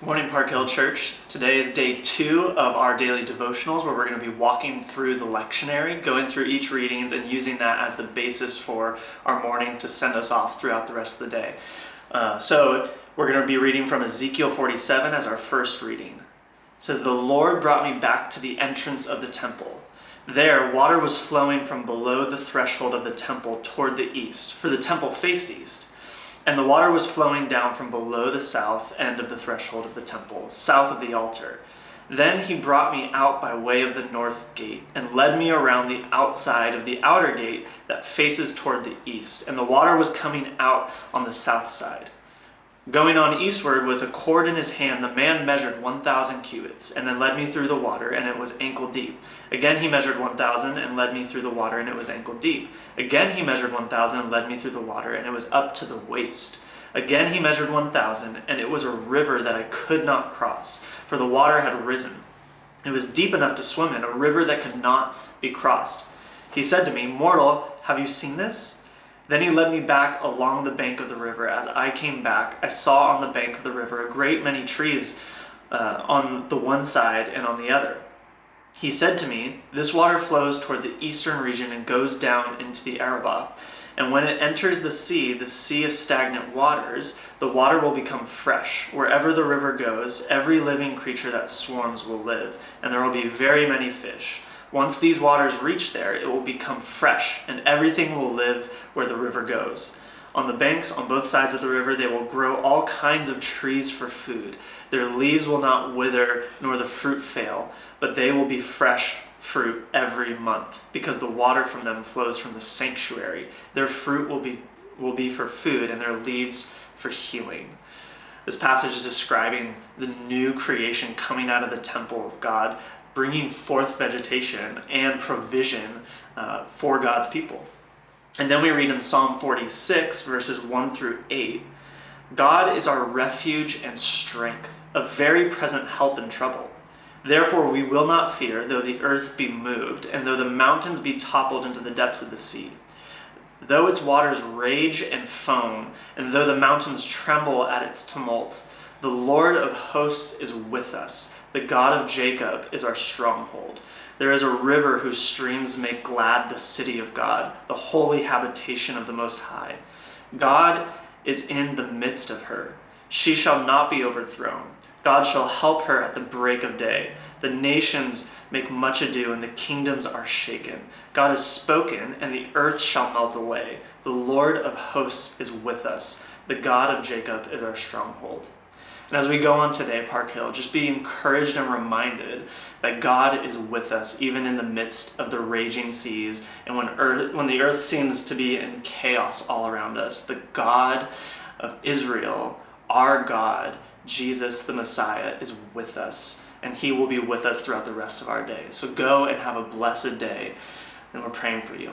Morning, Park Hill Church. Today is day 2 of our daily devotionals, where we're going to be walking through the lectionary, going through each readings and using that as the basis for our mornings to send us off throughout the rest of the day. So we're going to be reading from Ezekiel 47 as our first reading. It says, "The Lord brought me back to the entrance of the temple. There water was flowing from below the threshold of the temple toward the east, for the temple faced east. And the water was flowing down from below the south end of the threshold of the temple, south of the altar. Then he brought me out by way of the north gate, and led me around the outside of the outer gate that faces toward the east, and the water was coming out on the south side. Going on eastward with a cord in his hand, the man measured 1,000 cubits, and then led me through the water, and it was ankle deep. Again he measured 1,000, and led me through the water, and it was ankle deep. Again he measured 1,000, and led me through the water, and it was up to the waist. Again he measured 1,000, and it was a river that I could not cross, for the water had risen. It was deep enough to swim in, a river that could not be crossed. He said to me, 'Mortal, have you seen this?' Then he led me back along the bank of the river. As I came back, I saw on the bank of the river a great many trees on the one side and on the other. He said to me, 'This water flows toward the eastern region and goes down into the Arabah. And when it enters the sea of stagnant waters, the water will become fresh. Wherever the river goes, every living creature that swarms will live, and there will be very many fish. Once these waters reach there, it will become fresh, and everything will live where the river goes. On the banks on both sides of the river, they will grow all kinds of trees for food. Their leaves will not wither, nor the fruit fail, but they will be fresh fruit every month, because the water from them flows from the sanctuary. Their fruit will be for food, and their leaves for healing." This passage is describing the new creation coming out of the temple of God, bringing forth vegetation and provision for God's people. And then we read in Psalm 46, verses 1 through 8, "God is our refuge and strength, a very present help in trouble. Therefore we will not fear, though the earth be moved, and though the mountains be toppled into the depths of the sea. Though its waters rage and foam, and though the mountains tremble at its tumult, the Lord of hosts is with us. The God of Jacob is our stronghold. There is a river whose streams make glad the city of God, the holy habitation of the Most High. God is in the midst of her. She shall not be overthrown. God shall help her at the break of day. The nations make much ado, and the kingdoms are shaken. God has spoken, and the earth shall melt away. The Lord of hosts is with us. The God of Jacob is our stronghold." And as we go on today, Park Hill, just be encouraged and reminded that God is with us, even in the midst of the raging seas, and when the earth seems to be in chaos all around us. The God of Israel, our God, Jesus the Messiah, is with us, and he will be with us throughout the rest of our day. So go and have a blessed day, and we're praying for you.